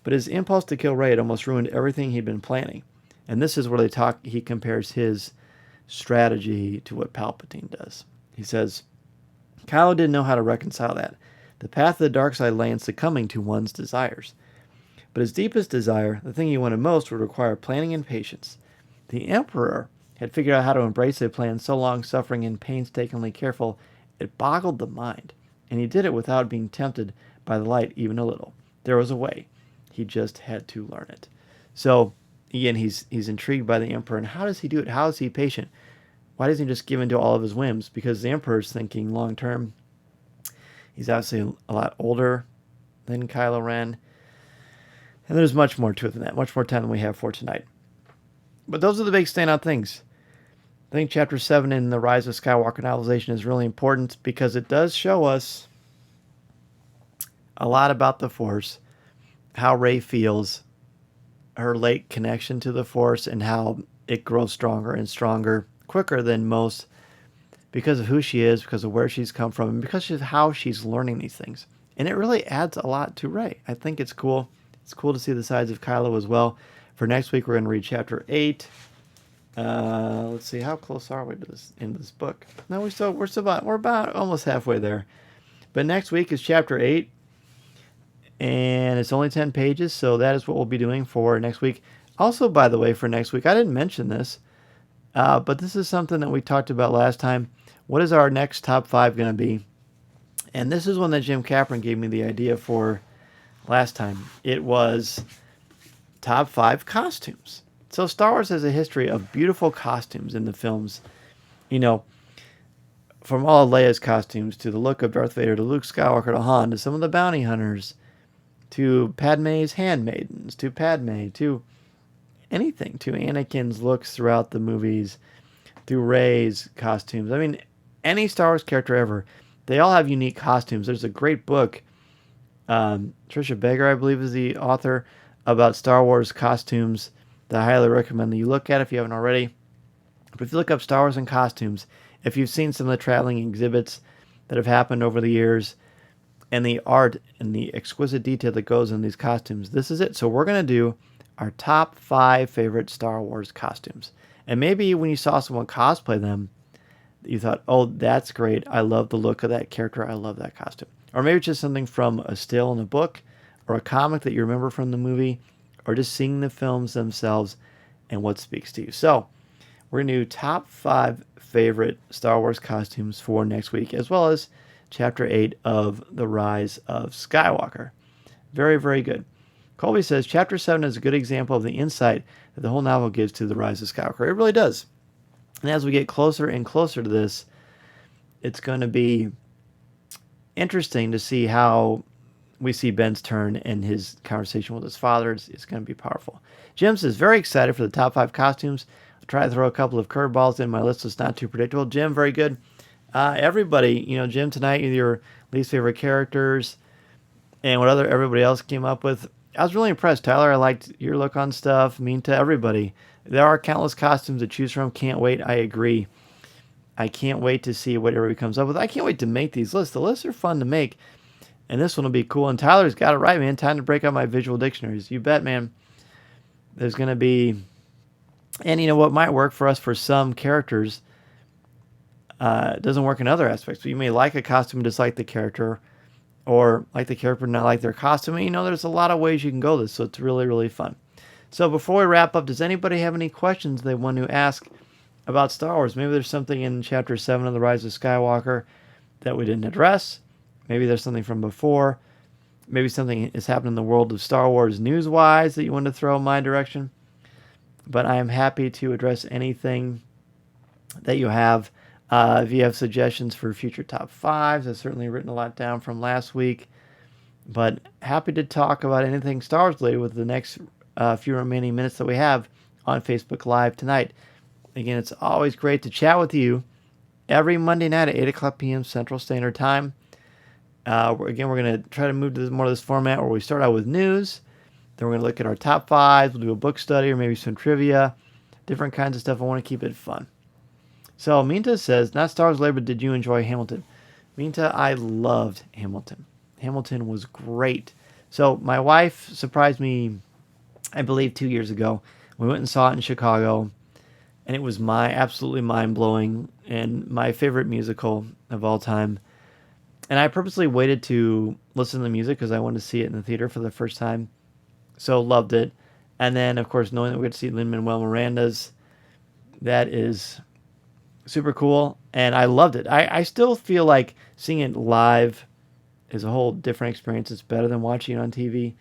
But his impulse to kill Rey had almost ruined everything he'd been planning. And this is where he compares his strategy to what Palpatine does. He says, Kylo didn't know how to reconcile that. The path of the dark side lay in succumbing to one's desires. But his deepest desire, the thing he wanted most, would require planning and patience. The Emperor had figured out how to embrace a plan so long-suffering and painstakingly careful, it boggled the mind. And he did it without being tempted by the light even a little. There was a way. He just had to learn it. So, again, he's intrigued by the Emperor. And how does he do it? How is he patient? Why doesn't he just give in to all of his whims? Because the Emperor's thinking long-term. He's obviously a lot older than Kylo Ren. And there's much more to it than that. Much more time than we have for tonight. But those are the big standout things. I think Chapter 7 in the Rise of Skywalker novelization is really important because it does show us a lot about the Force, how Rey feels, her late connection to the Force, and how it grows stronger and stronger, quicker than most, because of who she is, because of where she's come from, and because of how she's learning these things. And it really adds a lot to Rey. I think it's cool. It's cool to see the sides of Kylo as well. For next week, we're going to read Chapter 8. Let's see, how close are we to this end of this book? No, we're about almost halfway there. But next week is Chapter 8, and it's only 10 pages, so that is what we'll be doing for next week. Also, by the way, for next week, I didn't mention this, but this is something that we talked about last time. What is our next top 5 going to be? And this is one that Jim Capron gave me the idea for last time. It was top 5 costumes. So Star Wars has a history of beautiful costumes in the films. You know, from all of Leia's costumes to the look of Darth Vader to Luke Skywalker to Han to some of the bounty hunters to Padme's handmaidens to Padme to anything to Anakin's looks throughout the movies through Rey's costumes. I mean, any Star Wars character ever, they all have unique costumes. There's a great book, Tricia Beger, I believe, is the author, about Star Wars costumes that I highly recommend that you look at if you haven't already. But if you look up Star Wars and costumes, if you've seen some of the traveling exhibits that have happened over the years, and the art and the exquisite detail that goes in these costumes, this is it. So we're going to do our top 5 favorite Star Wars costumes. And maybe when you saw someone cosplay them, you thought, oh, that's great. I love the look of that character. I love that costume. Or maybe it's just something from a still in a book or a comic that you remember from the movie, or just seeing the films themselves and what speaks to you. So we're going to do top 5 favorite Star Wars costumes for next week, as well as Chapter 8 of The Rise of Skywalker. Very, very good. Colby says, Chapter 7 is a good example of the insight that the whole novel gives to The Rise of Skywalker. It really does. And as we get closer and closer to this, it's going to be interesting to see how we see Ben's turn and his conversation with his father. It's going to be powerful. Jim says, very excited for the top 5 costumes. I'll try to throw a couple of curveballs in my list so it's not too predictable. Jim, very good. Everybody, Jim, tonight, your least favorite characters and what everybody else came up with. I was really impressed. Tyler, I liked your look on stuff. To everybody. There are countless costumes to choose from. Can't wait. I agree. I can't wait to see what everybody comes up with. I can't wait to make these lists. The lists are fun to make. And this one will be cool. And Tyler's got it right, man. Time to break out my visual dictionaries. You bet, man. There's going to be... And what might work for us for some characters doesn't work in other aspects. So you may like a costume and dislike the character, or like the character and not like their costume. And, there's a lot of ways you can go this, so it's really, really fun. So before we wrap up, does anybody have any questions they want to ask about Star Wars? Maybe there's something in Chapter 7 of The Rise of Skywalker that we didn't address. Maybe there's something from before. Maybe something has happened in the world of Star Wars news-wise that you want to throw in my direction. But I am happy to address anything that you have. If you have suggestions for future top 5s, I've certainly written a lot down from last week. But happy to talk about anything Star Wars related with the next few remaining minutes that we have on Facebook Live tonight. Again, it's always great to chat with you every Monday night at 8 o'clock p.m. Central Standard Time. We're going to try to move to more of this format where we start out with news. Then we're going to look at our top 5s. We'll do a book study or maybe some trivia. Different kinds of stuff. I want to keep it fun. So Minta says, not Star Wars related, but did you enjoy Hamilton? Minta, I loved Hamilton. Hamilton was great. So my wife surprised me, I believe, 2 years ago. We went and saw it in Chicago, and it was absolutely mind-blowing and my favorite musical of all time. And I purposely waited to listen to the music because I wanted to see it in the theater for the first time. So loved it. And then, of course, knowing that we get to see Lin-Manuel Miranda's, that is super cool. And I loved it. I still feel like seeing it live is a whole different experience. It's better than watching it on TV.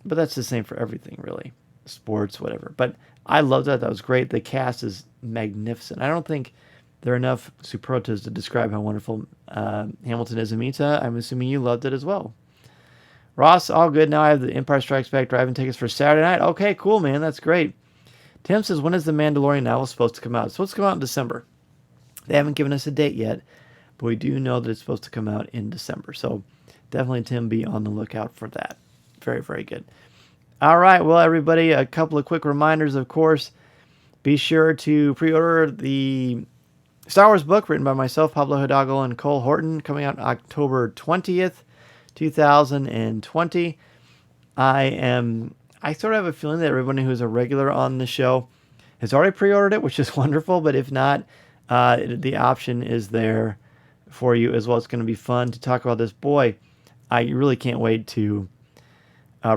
But that's the same for everything, really. Sports, whatever. But I loved that. That was great. The cast is magnificent. I don't think there are enough superlatives to describe how wonderful Hamilton is. Amita, I'm assuming you loved it as well. Ross, all good. Now I have the Empire Strikes Back driving tickets for Saturday night. Okay, cool, man. That's great. Tim says, when is the Mandalorian novel supposed to come out? It's supposed to come out in December. They haven't given us a date yet, but we do know that it's supposed to come out in December. So definitely, Tim, be on the lookout for that. Very, very good. All right, well, everybody, a couple of quick reminders, of course. Be sure to pre-order the Star Wars book written by myself, Pablo Hidalgo, and Cole Horton, coming out October 20th, 2020. I sort of have a feeling that everybody who's a regular on the show has already pre-ordered it, which is wonderful, but if not, the option is there for you as well. It's going to be fun to talk about this. Boy, I really can't wait to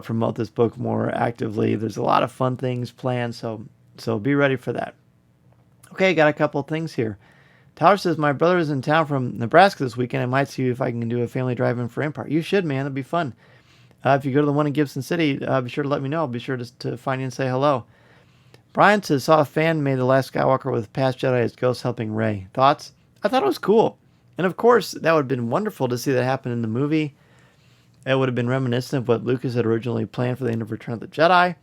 promote this book more actively. There's a lot of fun things planned, so be ready for that. Okay, got a couple things here. Tyler says, my brother is in town from Nebraska this weekend. I might see if I can do a family drive-in for Empire. You should, man. That'd be fun. If you go to the one in Gibson City, be sure to let me know. I'll be sure to find you and say hello. Brian says, saw a fan made The Last Skywalker with past Jedi as ghosts helping Rey. Thoughts? I thought it was cool. And of course, that would have been wonderful to see that happen in the movie. It would have been reminiscent of what Lucas had originally planned for the end of Return of the Jedi,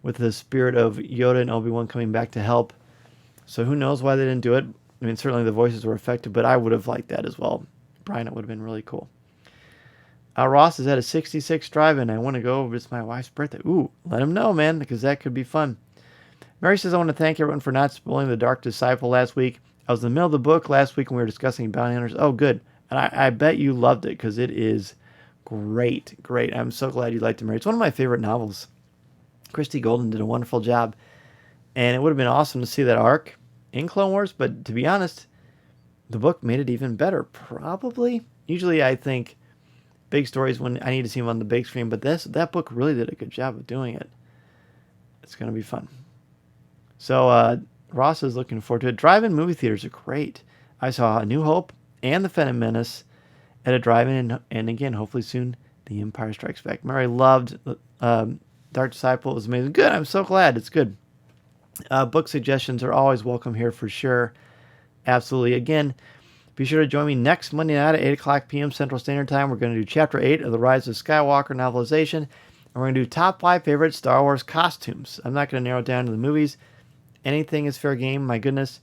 with the spirit of Yoda and Obi-Wan coming back to help. So who knows why they didn't do it. I mean, certainly the voices were effective, but I would have liked that as well. Brian, it would have been really cool. Ross is at a 66 drive-in. I want to go. It's my wife's birthday. Ooh, let him know, man, because that could be fun. Mary says, I want to thank everyone for not spoiling The Dark Disciple last week. I was in the middle of the book last week when we were discussing Bounty Hunters. Oh, good. And I bet you loved it because it is great. Great. I'm so glad you liked it, Mary. It's one of my favorite novels. Christy Golden did a wonderful job. And it would have been awesome to see that arc in Clone Wars. But to be honest, the book made it even better. Probably. Usually I think big stories when I need to see them on the big screen. But that book really did a good job of doing it. It's going to be fun. So Ross is looking forward to it. Drive-in movie theaters are great. I saw A New Hope and The Phantom Menace at a drive-in. And again, hopefully soon, The Empire Strikes Back. Mary loved Dark Disciple. It was amazing. Good. I'm so glad. It's good. Book suggestions are always welcome here for sure. Absolutely. Again, be sure to join me next Monday night at 8 o'clock p.m. Central Standard Time. We're going to do Chapter 8 of the Rise of Skywalker novelization. And we're going to do top 5 favorite Star Wars costumes. I'm not going to narrow it down to the movies. Anything is fair game. My goodness.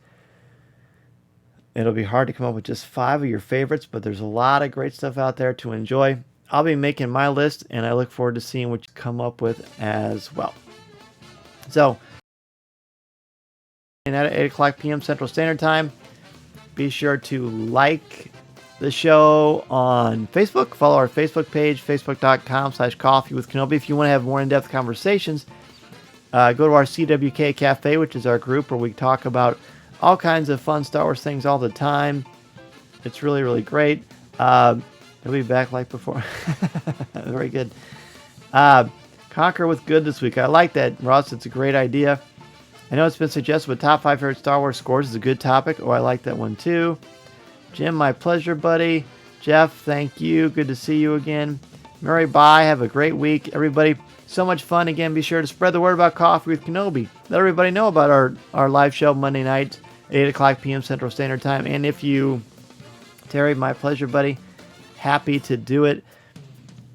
It'll be hard to come up with just 5 of your favorites, but there's a lot of great stuff out there to enjoy. I'll be making my list, and I look forward to seeing what you come up with as well. So, at 8 o'clock p.m. Central Standard Time, be sure to like the show on Facebook. Follow our Facebook page, facebook.com/Coffee with Kenobi. If you want to have more in-depth conversations, go to our CWK Cafe, which is our group where we talk about all kinds of fun Star Wars things all the time. It's really, really great. They'll be back like before. Very good. Conquer with good this week. I like that, Ross. It's a great idea. I know it's been suggested, but top 5 favorite Star Wars scores is a good topic. Oh, I like that one too. Jim, my pleasure, buddy. Jeff, thank you. Good to see you again. Mary, bye. Have a great week. Everybody, so much fun. Again, be sure to spread the word about Coffee with Kenobi. Let everybody know about our live show Monday night, 8 o'clock p.m. Central Standard Time. And if you, Terry, my pleasure, buddy. Happy to do it.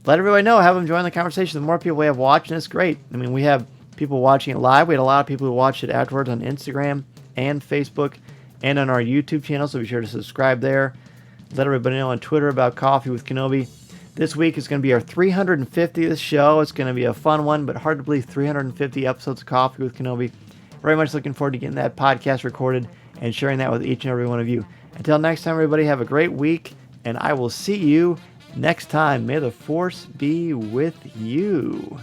Let everybody know. Have them join the conversation. The more people we have watching, it's great. I mean, we have people watching it live. We had a lot of people who watched it afterwards on Instagram and Facebook and on our YouTube channel, so be sure to subscribe there. Let everybody know on Twitter about Coffee with Kenobi. This week is going to be our 350th show. It's going to be a fun one, but hard to believe 350 episodes of Coffee with Kenobi. Very much looking forward to getting that podcast recorded and sharing that with each and every one of you. Until next time, everybody, have a great week, and I will see you next time. May the Force be with you.